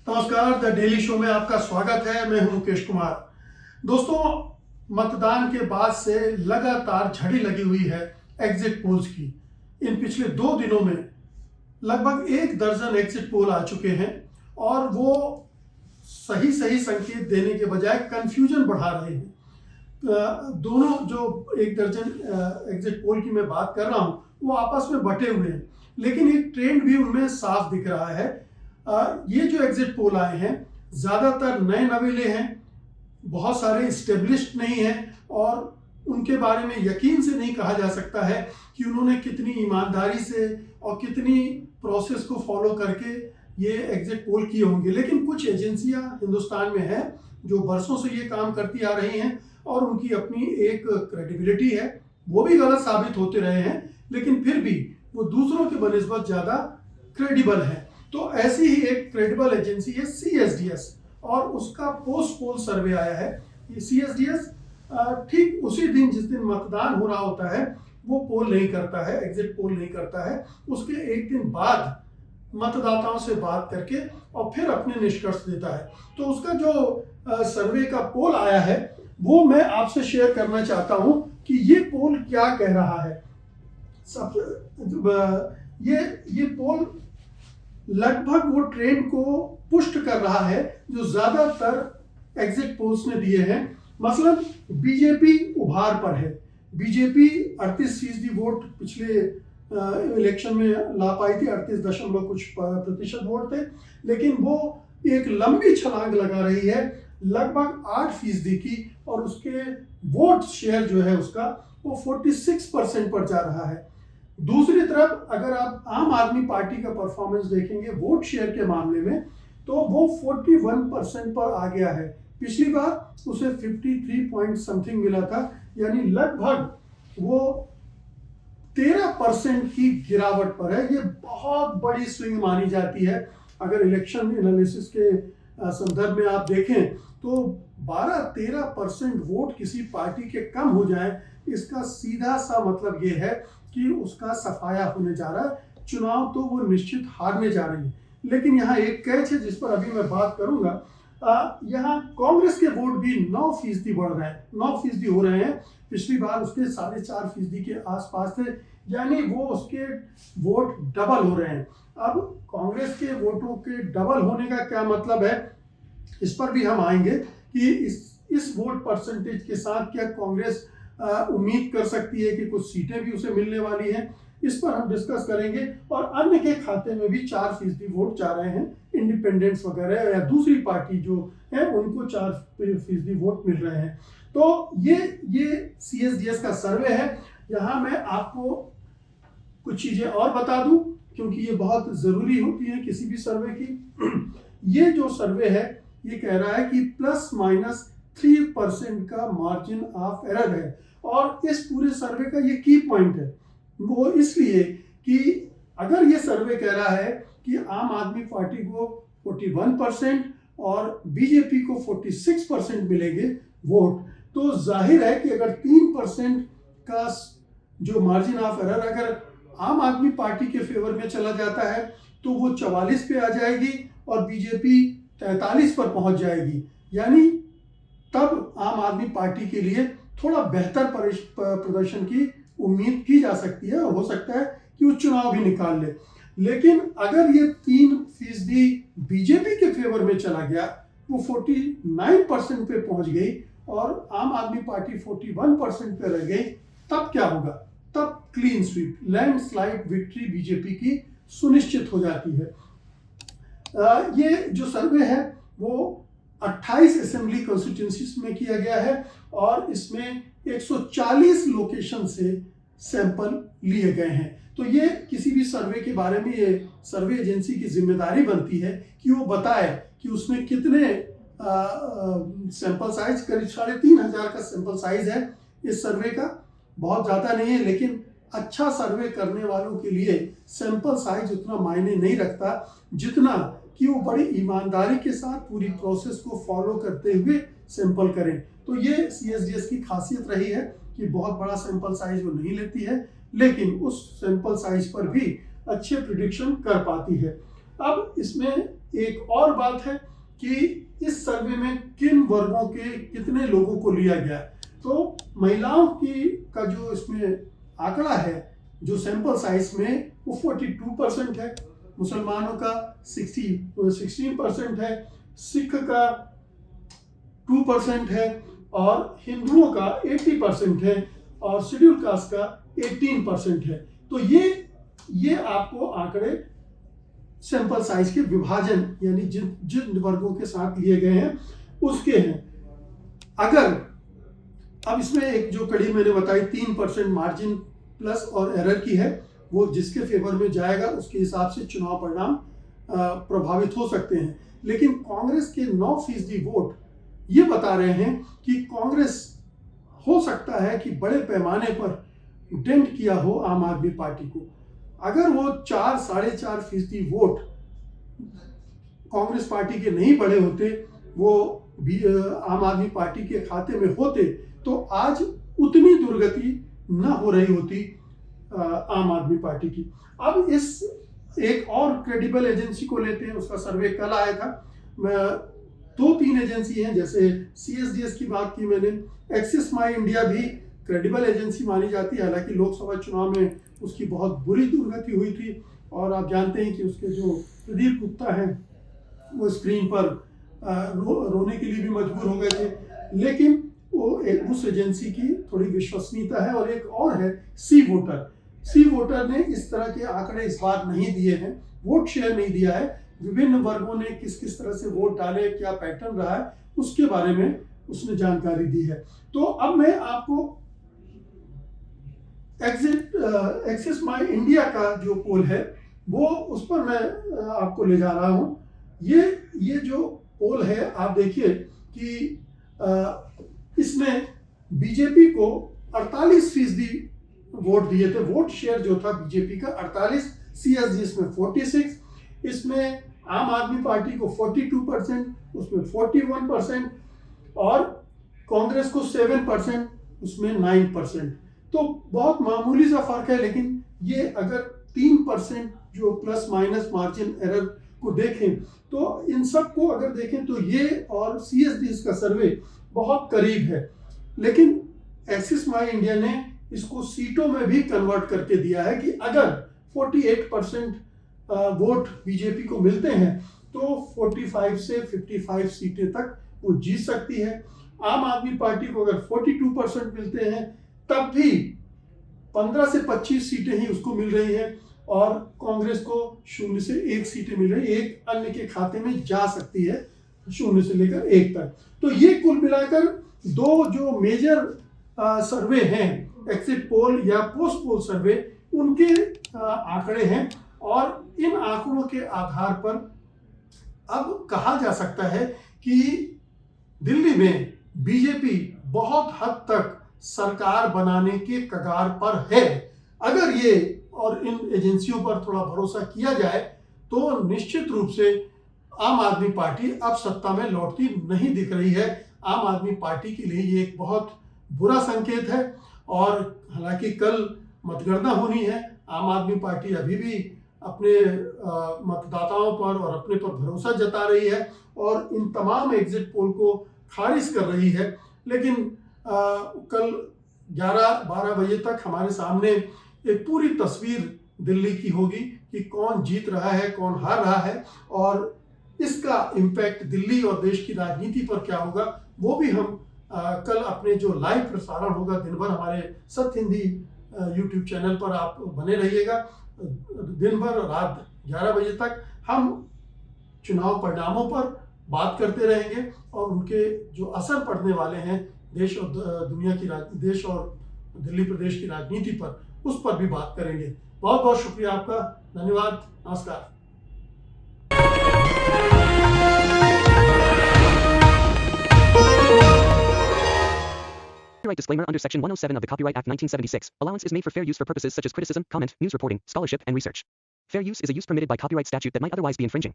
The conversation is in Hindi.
नमस्कार, द डेली शो में आपका स्वागत है। मैं हूं मुकेश कुमार। दोस्तों, मतदान के बाद से लगातार झड़ी लगी हुई है एग्जिट पोल्स की। इन पिछले 2 दिनों में लगभग 1 दर्जन एग्जिट पोल आ चुके हैं और वो सही संकेत देने के बजाय कंफ्यूजन बढ़ा रहे हैं। दोनों जो 1 दर्जन एग्जिट पोल की मैं बात कर रहा हूं वो आपस में बटे हुए हैं, लेकिन एक ट्रेंड भी उनमें साफ दिख रहा है। ये जो एग्जिट पोल आए हैं ज़्यादातर नए नवेले हैं, बहुत सारे इस्टेब्लिश्ड नहीं हैं और उनके बारे में यकीन से नहीं कहा जा सकता है कि उन्होंने कितनी ईमानदारी से और कितनी प्रोसेस को फॉलो करके ये एग्जिट पोल किए होंगे। लेकिन कुछ एजेंसियां हिंदुस्तान में हैं जो बरसों से ये काम करती आ रही हैं और उनकी अपनी एक क्रेडिबिलिटी है। वो भी गलत साबित होते रहे हैं, लेकिन फिर भी वो दूसरों के बनिस्बत ज़्यादा क्रेडिबल है। तो ऐसी ही एक क्रेडिबल एजेंसी है CSDS और उसका पोस्ट पोल सर्वे आया है। ये CSDS ठीक उसी दिन जिस दिन मतदान हो रहा होता है वो पोल नहीं करता है, एग्जिट पोल नहीं करता है। उसके एक दिन बाद मतदाताओं से बात करके और फिर अपने निष्कर्ष देता है। तो उसका जो सर्वे का पोल आया है वो मैं आपसे शेयर करना चाहता हूं कि ये पोल क्या कह रहा है। ये पोल लगभग वो ट्रेंड को पुष्ट कर रहा है जो ज्यादातर एग्जिट पोल्स ने दिए हैं। मसलन बीजेपी उभार पर है। बीजेपी 38% वोट पिछले इलेक्शन में ला पाई थी, 38 कुछ प्रतिशत वोट थे, लेकिन वो एक लंबी छलांग लगा रही है लगभग 8% की और उसके वोट शेयर जो है उसका वो 46% पर जा रहा है। दूसरी तरफ अगर आप आम आदमी पार्टी का परफॉर्मेंस देखेंगे वोट शेयर के मामले में तो वो 41% पर आ गया है। पिछली बार उसे 53 पॉइंट समथिंग मिला था, यानी लगभग वो 13% की गिरावट पर है। ये बहुत बड़ी स्विंग मानी जाती है। अगर इलेक्शन एनालिसिस के संदर्भ में आप देखें तो 12-13% वोट किसी पार्टी के कम हो जाए, इसका सीधा सा मतलब ये है कि उसका सफाया होने जा रहा है, चुनाव तो वो निश्चित हारने जा रही है। लेकिन यहाँ एक कैच है जिस पर अभी मैं बात करूंगा। यहाँ कांग्रेस के वोट भी 9% बढ़ रहे हैं, 9% हो रहे हैं। पिछली बार उसके 4.5% के आसपास थे, यानी वो उसके वोट डबल हो रहे हैं। अब कांग्रेस के वोटों के डबल होने का क्या मतलब है, इस पर भी हम आएंगे कि इस वोट परसेंटेज के साथ क्या कांग्रेस उम्मीद कर सकती है कि कुछ सीटें भी उसे मिलने वाली हैं। इस पर हम डिस्कस करेंगे। और अन्य के खाते में भी 4% वोट जा रहे हैं, इंडिपेंडेंट्स वगैरह या दूसरी पार्टी जो है उनको 4% वोट मिल रहे हैं। तो ये CSDS का सर्वे है। यहाँ मैं आपको कुछ चीजें और बता दूं क्योंकि ये बहुत जरूरी होती है किसी भी सर्वे की। ये जो सर्वे है ये कह रहा है कि ±3% का मार्जिन ऑफ एरर है और इस पूरे सर्वे का ये की पॉइंट है। वो इसलिए कि अगर ये सर्वे कह रहा है कि आम आदमी पार्टी को 41% और बीजेपी को 46% मिलेंगे वोट, तो जाहिर है कि अगर 3% का जो मार्जिन ऑफ एरर अगर आम आदमी पार्टी के फेवर में चला जाता है तो वो 44 पे आ जाएगी और बीजेपी 43 पर पहुंच जाएगी। यानी तब आम आदमी पार्टी के लिए थोड़ा बेहतर प्रदर्शन की उम्मीद की जा सकती है और हो सकता है कि वो चुनाव भी निकाल ले। लेकिन अगर ये 3% बीजेपी के फेवर में चला गया, वो 49% पे पहुंच गई और आम आदमी पार्टी 41% पे रह गई, तब क्या होगा? तब clean sweep, landslide victory BJP की सुनिश्चित हो जाती है। ये जो सर्वे है वो 28 असेंबली कॉन्स्टिट्यूंसीज में किया गया है और इसमें 140 लोकेशन से सैंपल लिए गए हैं। तो ये किसी भी सर्वे के बारे में ये सर्वे एजेंसी की जिम्मेदारी बनती है कि वो बताए कि उसने कितने सैंपल साइज, करीब 3500 का सैंपल साइज है इस सर्वे का। बहुत ज़्यादा नहीं है, लेकिन अच्छा सर्वे करने वालों के लिए सैंपल साइज उतना मायने नहीं रखता जितना कि वो बड़ी ईमानदारी के साथ पूरी प्रोसेस को फॉलो करते हुए सैंपल करें। तो ये CSDS की खासियत रही है कि बहुत बड़ा सैंपल साइज वो नहीं लेती है, लेकिन उस सैंपल साइज पर भी अच्छे प्रिडिक्शन कर पाती है। अब इसमें एक और बात है कि इस सर्वे में किन वर्गों के कितने लोगों को लिया गया। तो महिलाओं की का जो इसमें आंकड़ा है, जो सैंपल साइज में, वो 42% है, मुसलमानों का 16% है, सिख का 2% है, और हिंदुओं का 80% है, और शेड्यूल कास्ट का 18% है। तो ये आपको आंकड़े सैंपल साइज के विभाजन, यानी जिन वर्गों के साथ लिए गए हैं उसके हैं। अगर अब इसमें एक जो कड़ी मैंने बताई 3% मार्जिन प्लस और एरर की है, वो जिसके फेवर में जाएगा उसके हिसाब से चुनाव परिणाम प्रभावित हो सकते हैं। लेकिन कांग्रेस के 9% वोट ये बता रहे हैं कि कांग्रेस हो सकता है कि बड़े पैमाने पर डेंट किया हो आम आदमी पार्टी को। अगर वो 4-4.5% वोट कांग्रेस पार्टी के नहीं बढ़े होते, वो भी आम आदमी पार्टी के खाते में होते, तो आज उतनी दुर्गति न हो रही होती आम आदमी पार्टी की। अब इस एक और क्रेडिबल एजेंसी को लेते हैं, उसका सर्वे कल आया था। 2-3 एजेंसी हैं, जैसे CSDS की बात की मैंने, एक्सिस माई इंडिया भी क्रेडिबल एजेंसी मानी जाती है। हालांकि लोकसभा चुनाव में उसकी बहुत बुरी दुर्गति हुई थी, और आप जानते हैं कि उसके जो प्रदीप गुप्ता हैं वो स्क्रीन पर रोने के लिए भी मजबूर हो गए थे। लेकिन वो उस एजेंसी की थोड़ी विश्वसनीयता है। और एक और है सी वोटर ने इस तरह के आंकड़े इस बार नहीं दिए हैं, वोट शेयर नहीं दिया है। विभिन्न वर्गों ने किस किस तरह से वोट डाले, क्या पैटर्न रहा है, उसके बारे में उसने जानकारी दी है। तो अब मैं आपको एक्सिस माई इंडिया का जो पोल है वो उस पर मैं आपको ले जा रहा हूं। ये जो पोल है, आप देखिए कि इसने बीजेपी को 48% वोट दिए थे। वोट शेयर जो था बीजेपी का 48, CSDS में 46, इसमें आम आदमी पार्टी को 42%, उसमें 41%, और कांग्रेस को 7%, उसमें 9%। तो बहुत मामूली सा फर्क है। लेकिन ये अगर 3% जो प्लस माइनस मार्जिन एरर को देखें, तो इन सब को अगर देखें तो ये और CSDS का सर्वे बहुत करीब है। लेकिन एक्सिस माई इंडिया ने इसको सीटों में भी कन्वर्ट करके दिया है कि अगर 48% वोट बीजेपी को मिलते हैं तो 45 से 55 सीटें तक वो जीत सकती है। आम आदमी पार्टी को अगर 42% मिलते हैं तब भी 15 से 25 सीटें ही उसको मिल रही हैं, और कांग्रेस को 0 से 1 सीटें मिल रही है। एक अन्य के खाते में जा सकती है 0 से लेकर 1 तक। तो ये कुल मिलाकर दो जो मेजर सर्वे हैं, एग्जिट पोल या पोस्ट पोल सर्वे, उनके आंकड़े हैं। और इन आंकड़ों के आधार पर अब कहा जा सकता है कि दिल्ली में बीजेपी बहुत हद तक सरकार बनाने के कगार पर है। अगर ये और इन एजेंसियों पर थोड़ा भरोसा किया जाए तो निश्चित रूप से आम आदमी पार्टी अब सत्ता में लौटती नहीं दिख रही है। आम आदमी पार्टी के लिए ये एक बहुत बुरा संकेत है। और हालांकि कल मतगणना होनी है, आम आदमी पार्टी अभी भी अपने मतदाताओं पर और अपने पर भरोसा जता रही है और इन तमाम एग्जिट पोल को खारिज कर रही है। लेकिन कल 11-12 बजे तक हमारे सामने एक पूरी तस्वीर दिल्ली की होगी कि कौन जीत रहा है, कौन हार रहा है, और इसका इम्पैक्ट दिल्ली और देश की राजनीति पर क्या होगा वो भी हम कल अपने जो लाइव प्रसारण होगा दिन भर हमारे सत्य हिंदी यूट्यूब चैनल पर आप बने रहिएगा। दिन भर रात 11 बजे तक हम चुनाव परिणामों पर बात करते रहेंगे और उनके जो असर पड़ने वाले हैं देश और दुनिया की देश और दिल्ली प्रदेश की राजनीति पर, उस पर भी बात करेंगे। बहुत बहुत शुक्रिया आपका, धन्यवाद, नमस्कार। Copyright disclaimer under Section 107 of the Copyright Act 1976. Allowance is made for fair use for purposes such as criticism, comment, news reporting, scholarship, and research. Fair use is a use permitted by copyright statute that might otherwise be infringing.